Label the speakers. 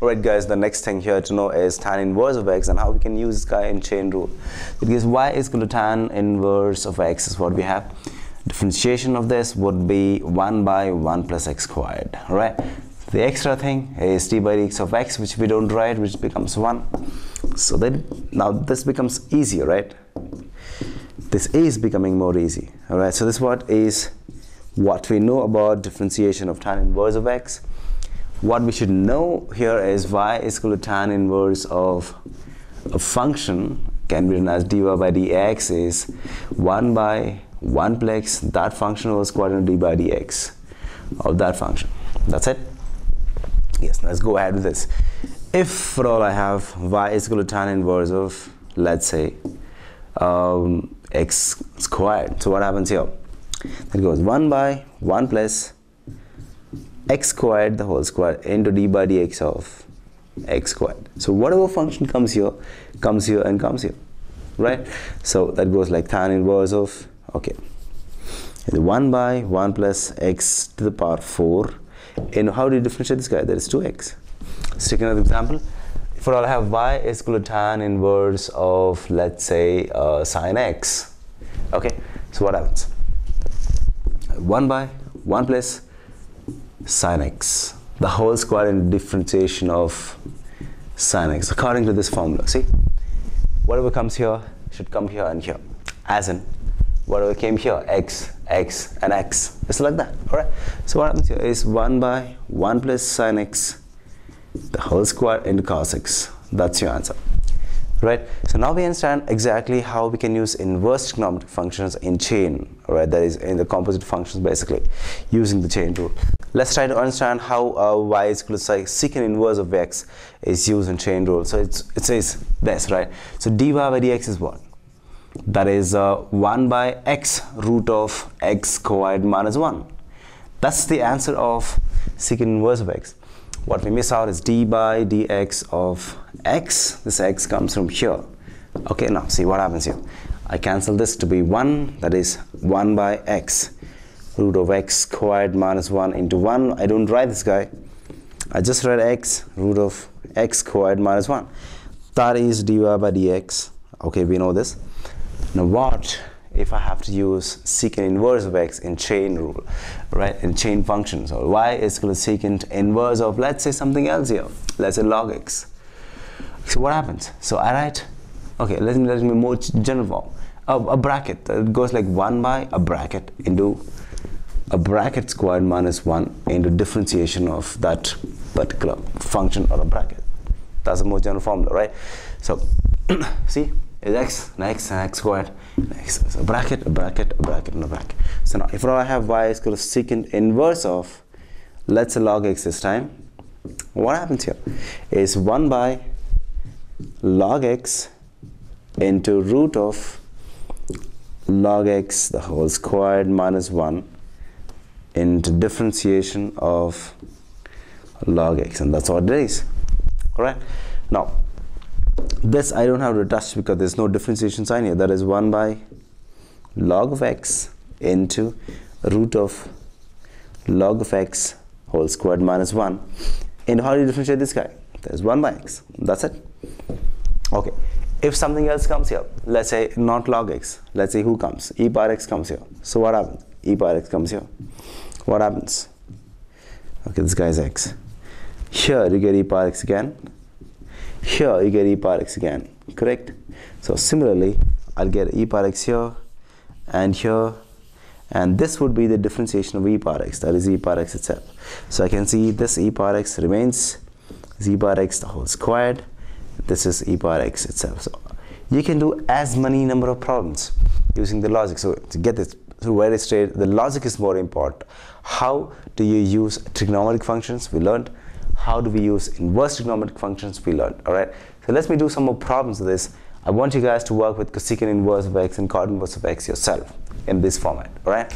Speaker 1: Alright guys, the next thing here to know is tan inverse of x and how we can use this guy in chain rule. Because y is equal to tan inverse of x is what we have. Differentiation of this would be 1 by 1 plus x squared. Alright. The extra thing is d by dx of x, which we don't write, which becomes 1. So then now this becomes easier, right? This is becoming more easy. Alright, so this what we know about differentiation of tan inverse of x. What we should know here is y is equal to tan inverse of a function can be written as dy by dx is 1 by 1 plus that function whole squared into d by dx of that function. That's it. Yes, let's go ahead with this. If for all I have y is equal to tan inverse of, let's say, x squared. So what happens here? That goes 1 by 1 plus x squared the whole square into d by dx of x squared. So whatever function comes here and comes here, right? So that goes like tan inverse of, okay, 1 by 1 plus x to the power 4. And how do you differentiate this guy? That is 2x. Let's take another example. For all I have y is equal to tan inverse of, let's say, sine x. Okay, so what happens? 1 by 1 plus sine x, the whole square in differentiation of sine x according to this formula. See, whatever comes here should come here and here, as in whatever came here, x, x and x. It's like that. Alright, so what happens here is 1 by 1 plus sine x the whole square into cos x. That's your answer. Right, so now we understand exactly how we can use inverse trigonometric functions in chain, right? That is in the composite functions, basically using the chain rule. Let's try to understand how y is equal to secant inverse of x is used in chain rule. So it says this, right? So dy by dx is what? That is 1 by x root of x squared minus 1. That's the answer of secant inverse of x. What we miss out is d by dx of x. This x comes from here. Okay, now see what happens here. I cancel this to be 1, that is 1 by x root of x squared minus 1 into 1. I don't write this guy. I just write x root of x squared minus 1. That is dy by dx. Okay, we know this. Now what if I have to use secant inverse of x in chain rule, right, in chain functions? Or y is equal to secant inverse of, let's say, something else here, let's say log x. So what happens? So I write, okay, let me more general form, a bracket that goes like 1 by a bracket into a bracket squared minus 1 into differentiation of that particular function or a bracket. That's a more general formula, right? So see, is x and x and x squared, x is a bracket, a bracket, a bracket, and a bracket. So now if I have y is equal to secant inverse of, let's say log x this time, what happens here is 1 by log x into root of log x the whole squared minus 1 into differentiation of log x, and that's what it is. Alright, now this I don't have to touch because there's no differentiation sign here. That is 1 by log of x into root of log of x whole squared minus 1. And how do you differentiate this guy? There's 1 by x. That's it. Okay. If something else comes here, let's say not log x, let's say who comes? E power x comes here. So what happens? E power x comes here. What happens? Okay, this guy is x. Here you get e power x again. Here you get e power x again, correct? So similarly, I'll get e power x here and here, and this would be the differentiation of e power x, that is e power x itself. So I can see this e power x remains e power x the whole squared. This is e power x itself. So you can do as many number of problems using the logic. So to get this through very straight, the logic is more important. How do you use trigonometric functions? We learned. How do we use inverse trigonometric functions? We learned. Alright, so let me do some more problems of this. I want you guys to work with cosecant inverse of x and cot inverse of x yourself in this format. Alright.